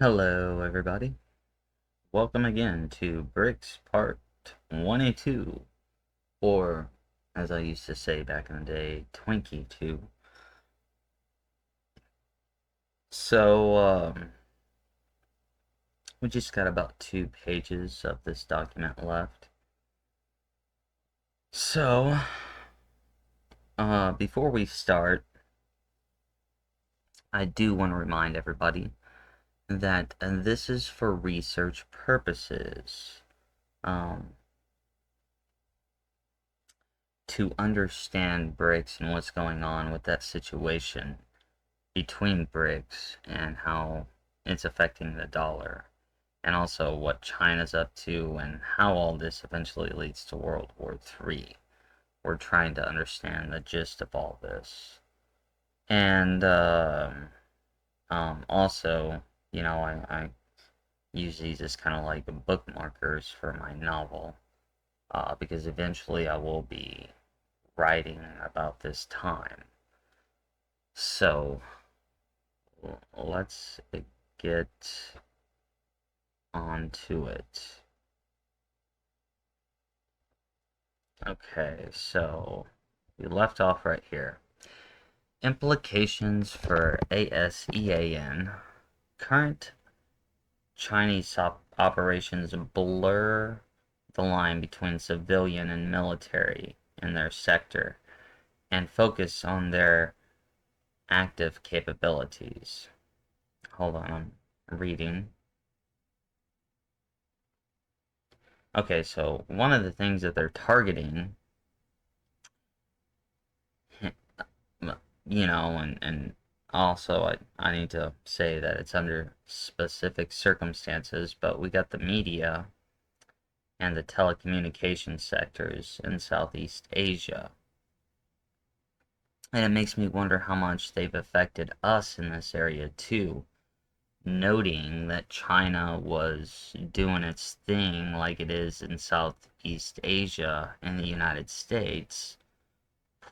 Hello, everybody. Welcome again to Brics Part 22, or as I used to say back in the day, Twinkie 2. So, we just got about 2 pages of this document left. So, before we start, I do want to remind everybody that this is for research purposes. Um, to understand Brics and what's going on with that situation between Brics and how it's affecting the dollar, and also what China's up to and how all this eventually leads to World War III. We're trying to understand the gist of all this. And also, I use these as kind of like bookmarkers for my novel, because eventually I will be writing about this time. So, let's get onto it. Okay, so we left off right here. Implications for ASEAN. Current Chinese operations blur the line between civilian and military in their sector and focus on their active capabilities. Hold on, I'm reading. Okay, so one of the things that they're targeting, and also I need to say that it's under specific circumstances, but we got the media and the telecommunications sectors in Southeast Asia. And it makes me wonder how much they've affected us in this area too, noting that China was doing its thing like it is in Southeast Asia and the United States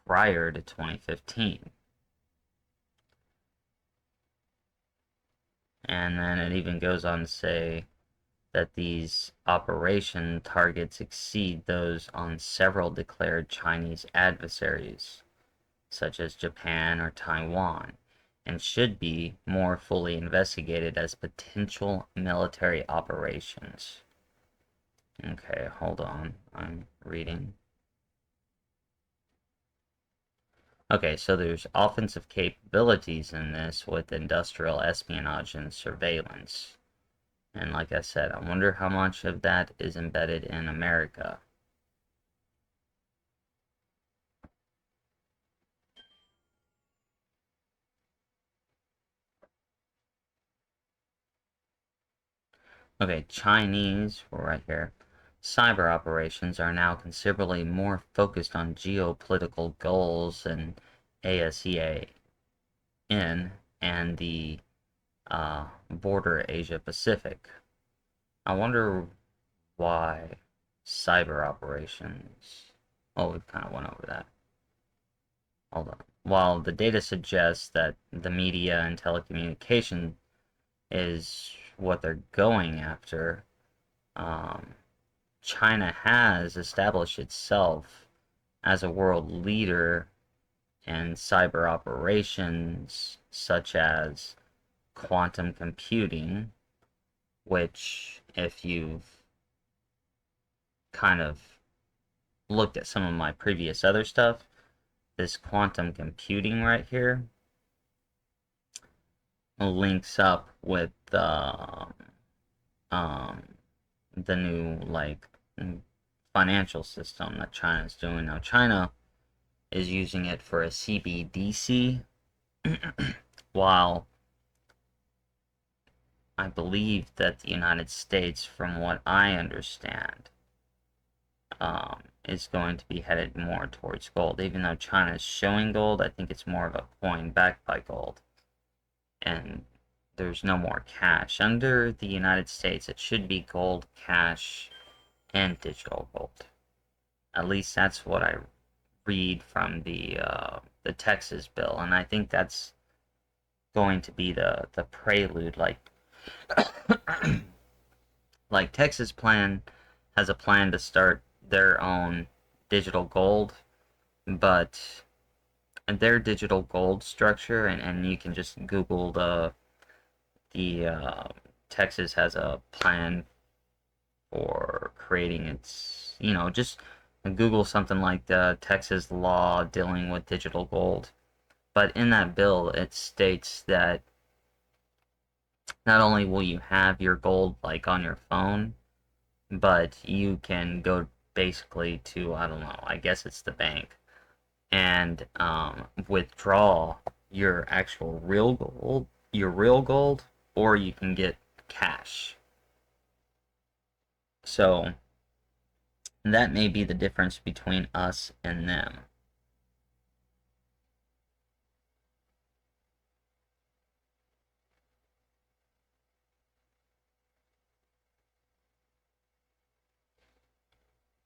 prior to 2015. And then it even goes on to say that these operation targets exceed those on several declared Chinese adversaries, such as Japan or Taiwan, and should be more fully investigated as potential military operations. Okay, hold on. I'm reading. Okay, so there's offensive capabilities in this with industrial espionage and surveillance. And like I said, I wonder how much of that is embedded in America. Okay, Chinese, right here. Cyber operations are now considerably more focused on geopolitical goals than ASEAN and the border Asia Pacific. I wonder why cyber operations. Oh, we kind of went over that. Hold on. While the data suggests that the media and telecommunication is what they're going after, um, China has established itself as a world leader in cyber operations such as quantum computing, which, if you've kind of looked at some of my previous other stuff, this quantum computing right here links up with the new financial system that China's doing now. China is using it for a CBDC, while I believe that the United States, from what I understand, is going to be headed more towards gold. Even though China is showing gold, I think it's more of a coin backed by gold. And there's no more cash. Under the United States, it should be gold, cash, and digital gold. At least that's what I read from the Texas bill, and I think that's going to be the prelude, like Like Texas plan has a plan to start their own digital gold, but their digital gold structure, and you can just Google the Texas has a plan for creating its, just Google something like the Texas law dealing with digital gold. But in that bill, it states that not only will you have your gold like on your phone, but you can go basically to, I don't know, I guess it's the bank, and withdraw your actual real gold, or you can get cash. So that may be the difference between us and them.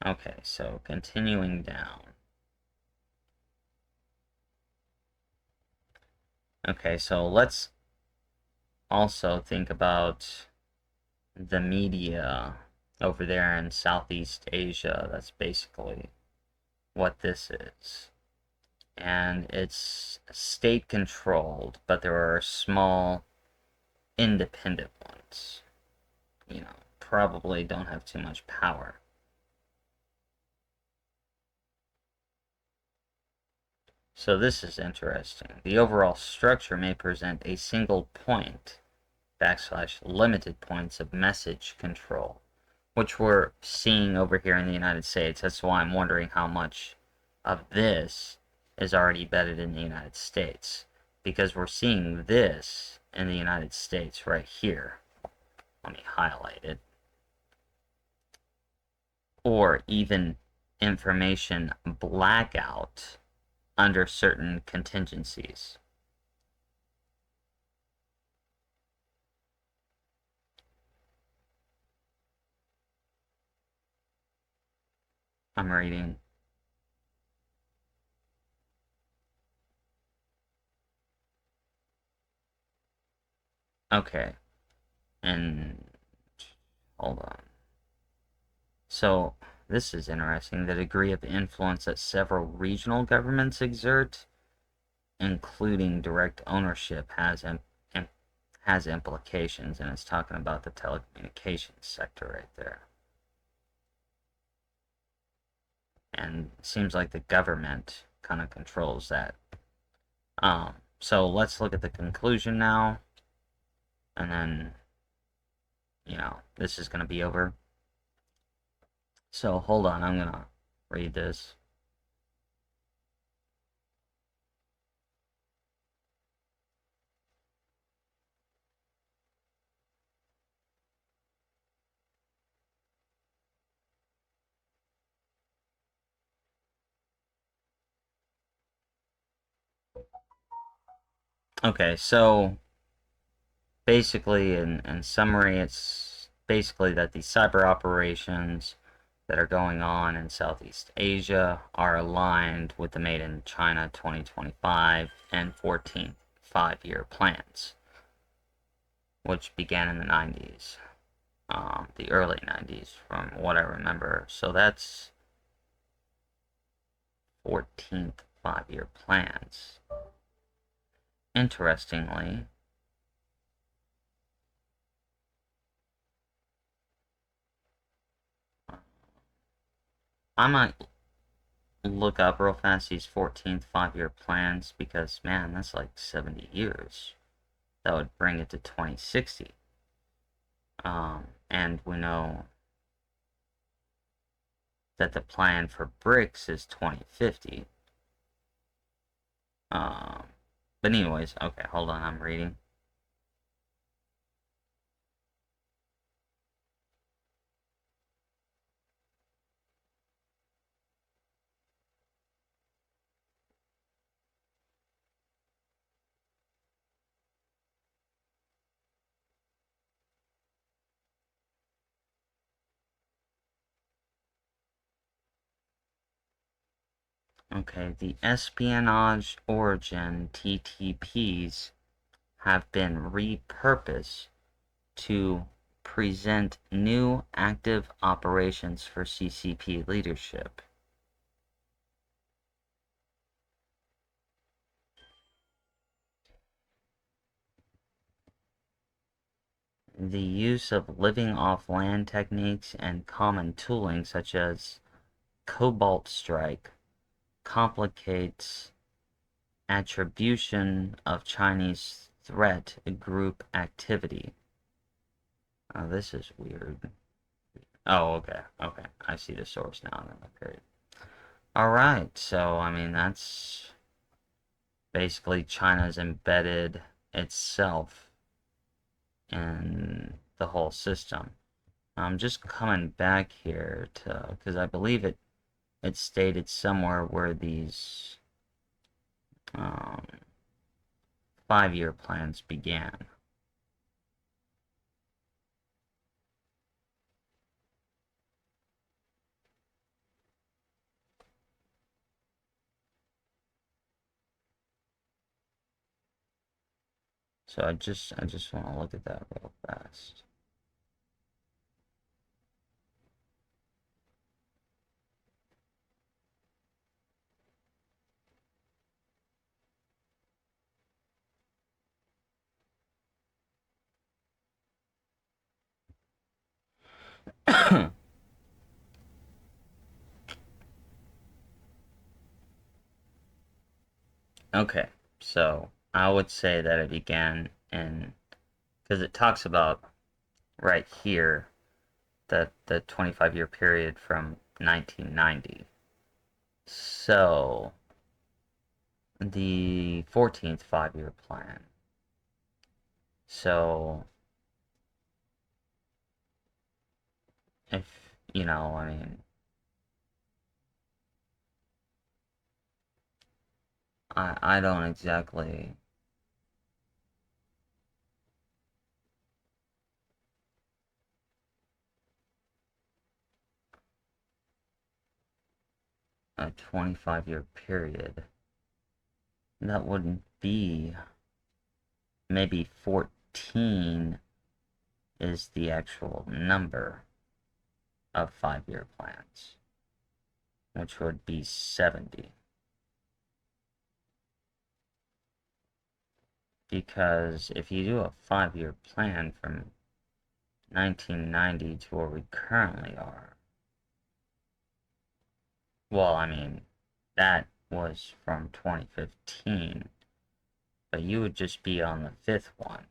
Okay, so continuing down. Okay, so let's also think about the media over there in Southeast Asia. That's basically what this is. And it's state controlled, but there are small independent ones. Probably don't have too much power. So this is interesting. The overall structure may present a single point / limited points of message control, which we're seeing over here in the United States. That's why I'm wondering how much of this is already embedded in the United States, because we're seeing this in the United States right here. Let me highlight it. Or even information blackout under certain contingencies. I'm reading. Okay, and hold on. So, this is interesting. The degree of influence that several regional governments exert, including direct ownership, has implications, and it's talking about the telecommunications sector right there. And it seems like the government kind of controls that. So let's look at the conclusion now, and then, this is going to be over. So hold on, I'm going to read this. Okay, so basically, in summary, it's basically that the cyber operations that are going on in Southeast Asia are aligned with the Made in China 2025 and 14th five-year plans, which began in the 90s, the early 90s, from what I remember. So that's 14th five-year plans. Interestingly, I might look up real fast these 14th five-year plans, because, man, that's like 70 years. That would bring it to 2060. And we know that the plan for Brics is 2050. But anyways, okay, hold on, I'm reading. Okay, the espionage origin TTPs have been repurposed to present new active operations for CCP leadership. The use of living off land techniques and common tooling such as cobalt strike complicates attribution of Chinese threat group activity. Oh, this is weird. Oh, okay, okay. I see the source now. Okay. Alright, so, I mean, that's basically China's embedded itself in the whole system. I'm just coming back here to, because I believe it stated somewhere where these um, 5-year plans began. So I just want to look at that real fast. Okay, so I would say that it began in, because it talks about right here that the 25-year period from 1990. So the 14th 5-year plan. So if, I mean, I don't exactly. A 25-year period. That wouldn't be. Maybe 14 is the actual number of 5-year plans, which would be 70. Because if you do a 5-year plan from 1990 to where we currently are, well, I mean, that was from 2015, but you would just be on the 5th one.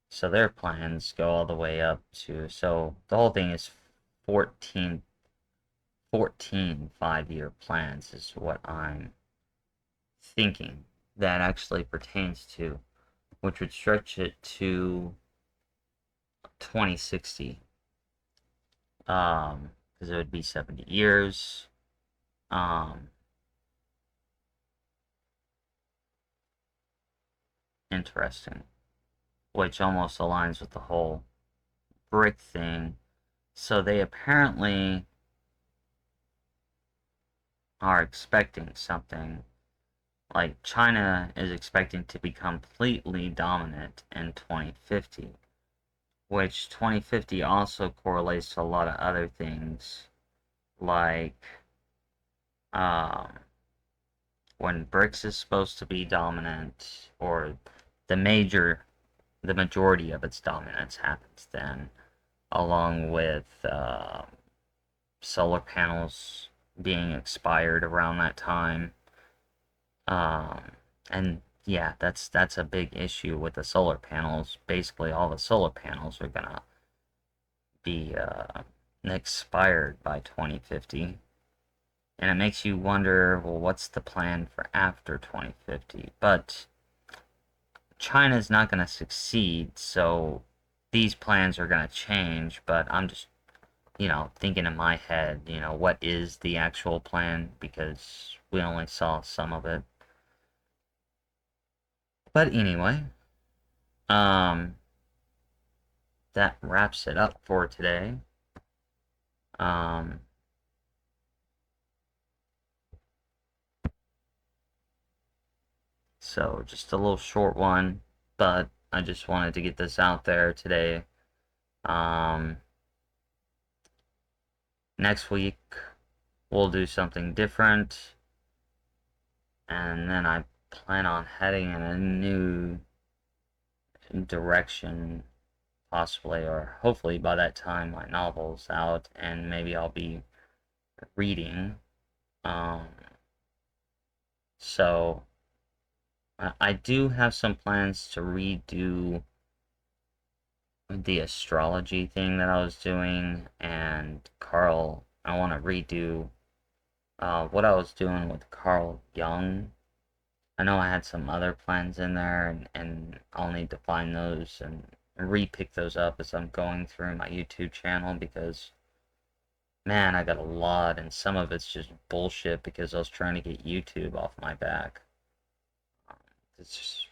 So their plans go all the way up to, so the whole thing is 14 5-year plans is what I'm thinking that actually pertains to, which would stretch it to 2060. Because it would be 70 years. Um, Interesting. Which almost aligns with the whole brick thing. So they apparently are expecting something. Like China is expecting to be completely dominant in 2050, which 2050 also correlates to a lot of other things, like um, when Brics is supposed to be dominant, or the majority of its dominance happens then, along with solar panels being expired around that time. And yeah, that's a big issue with the solar panels. Basically, all the solar panels are gonna be expired by 2050. And it makes you wonder, well, what's the plan for after 2050? But China's not going to succeed, so these plans are going to change. But I'm just, thinking in my head, what is the actual plan? Because we only saw some of it. But anyway, um, that wraps it up for today. Um, so just a little short one, but I just wanted to get this out there today. Um, Next week we'll do something different, and then I plan on heading in a new direction, possibly, or hopefully by that time my novel's out, and maybe I'll be reading. Um, so I do have some plans to redo the astrology thing that I was doing, and I want to redo what I was doing with Carl Jung. I know I had some other plans in there, and I'll need to find those and re-pick those up as I'm going through my YouTube channel, because, man, I got a lot, and some of it's just bullshit because I was trying to get YouTube off my back. It's just,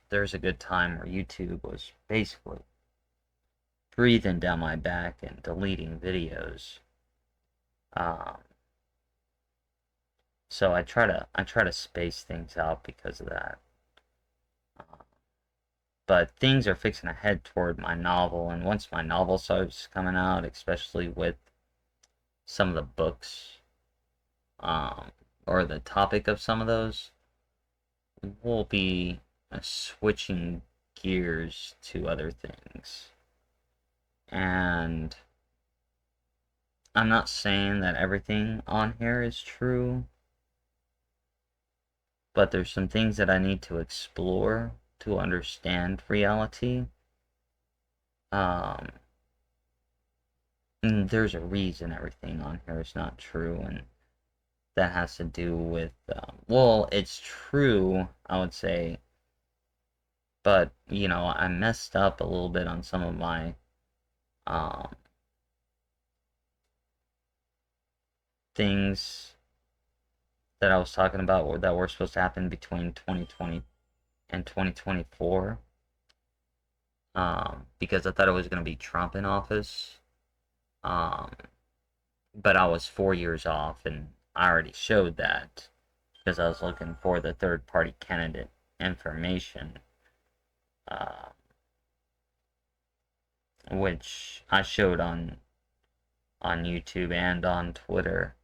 there's a good time where YouTube was basically breathing down my back and deleting videos. Um, so I try to space things out because of that. But things are fixing to head toward my novel, and once my novel starts coming out, especially with some of the books, um, or the topic of some of those, we'll be switching gears to other things. And I'm not saying that everything on here is true, but there's some things that I need to explore to understand reality. Um, and there's a reason everything on here is not true, and that has to do with, well, it's true, I would say, but, you know, I messed up a little bit on some of my, um, things that I was talking about that were supposed to happen between 2020 and 2024, because I thought it was going to be Trump in office, um, but I was 4 years off, and I already showed that because I was looking for the third-party candidate information, uh, which I showed on YouTube and on Twitter,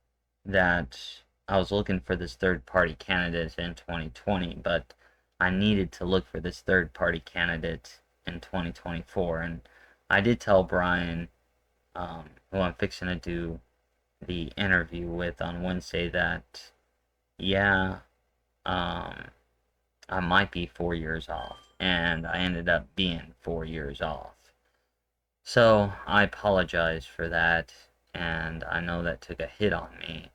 that I was looking for this third-party candidate in 2020, but I needed to look for this third-party candidate in 2024, and I did tell Brian, who I'm fixing to do the interview with on Wednesday, that, yeah, I might be 4 years off, and I ended up being 4 years off. So I apologize for that, and I know that took a hit on me,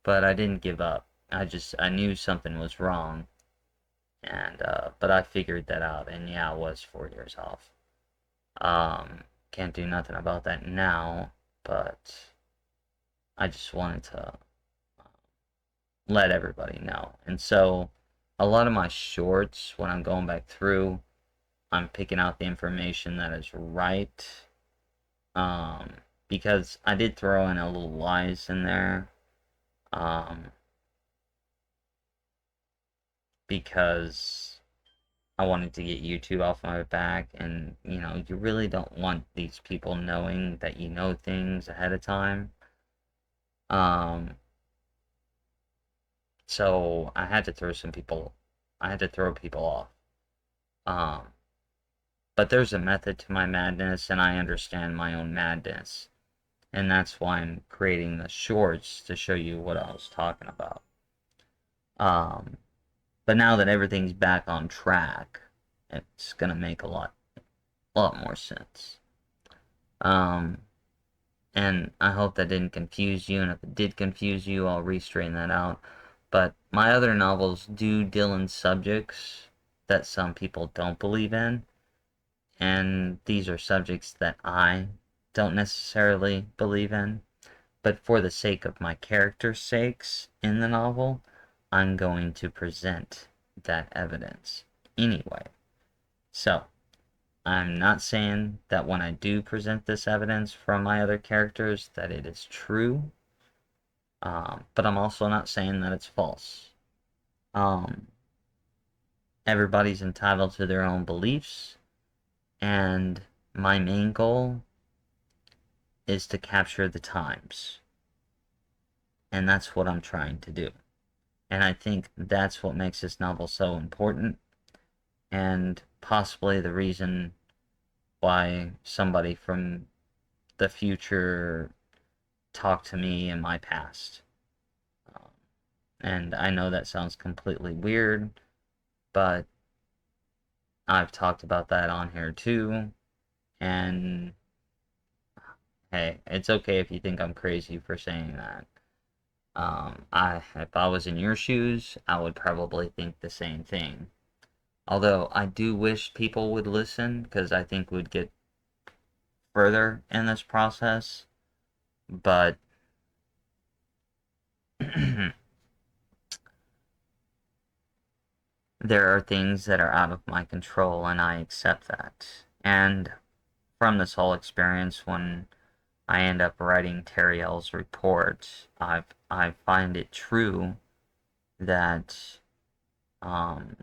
but I didn't give up. I knew something was wrong, and but I figured that out, and yeah, I was 4 years off. Can't do nothing about that now, but I just wanted to let everybody know. And so a lot of my shorts, when I'm going back through, I'm picking out the information that is right, because I did throw in a little lies in there, because I wanted to get YouTube off my back, and, you know, you really don't want these people knowing that you know things ahead of time. So I had to throw people off. But there's a method to my madness, and I understand my own madness. And that's why I'm creating the shorts, to show you what I was talking about. But now that everything's back on track, it's gonna make a lot more sense. And I hope that didn't confuse you, and if it did confuse you, I'll re-straighten that out. But my other novels do deal in subjects that some people don't believe in, and these are subjects that I don't necessarily believe in. But for the sake of my character's sakes in the novel, I'm going to present that evidence anyway. So, I'm not saying that when I do present this evidence from my other characters that it is true, but I'm also not saying that it's false. Everybody's entitled to their own beliefs, And my main goal is to capture the times. And that's what I'm trying to do. And I think that's what makes this novel so important, and possibly the reason why somebody from the future talked to me in my past. Um, and I know that sounds completely weird, but I've talked about that on here too. And hey, it's okay if you think I'm crazy for saying that. If I was in your shoes, I would probably think the same thing. Although I do wish people would listen, because I think we'd get further in this process. But there are things that are out of my control, and I accept that. And from this whole experience, when I end up writing Terriel's report, I find it true that um,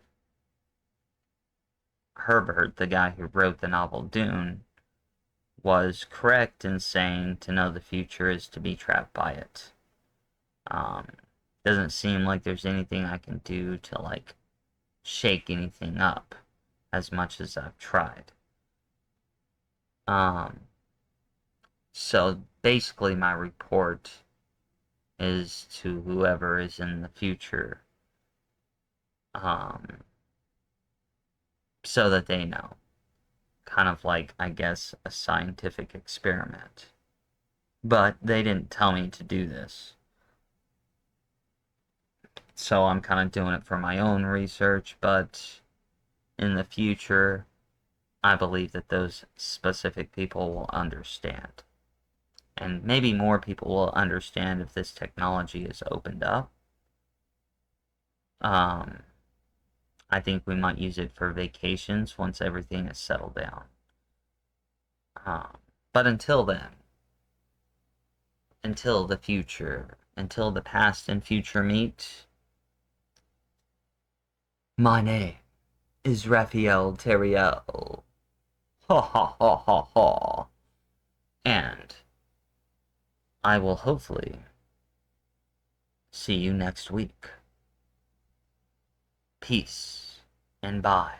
Herbert, the guy who wrote the novel Dune, was correct in saying to know the future is to be trapped by it. Um, doesn't seem like there's anything I can do to like shake anything up as much as I've tried. Um, so basically my report is to whoever is in the future, um, so that they know. Kind of like, I guess, a scientific experiment. But they didn't tell me to do this. So I'm kind of doing it for my own research, but in the future, I believe that those specific people will understand. And maybe more people will understand if this technology is opened up. Um, I think we might use it for vacations once everything is settled down. Um, but until then, until the future, until the past and future meet, my name is Raphael Terriel. Ha ha ha ha ha. And I will hopefully see you next week. Peace and bye.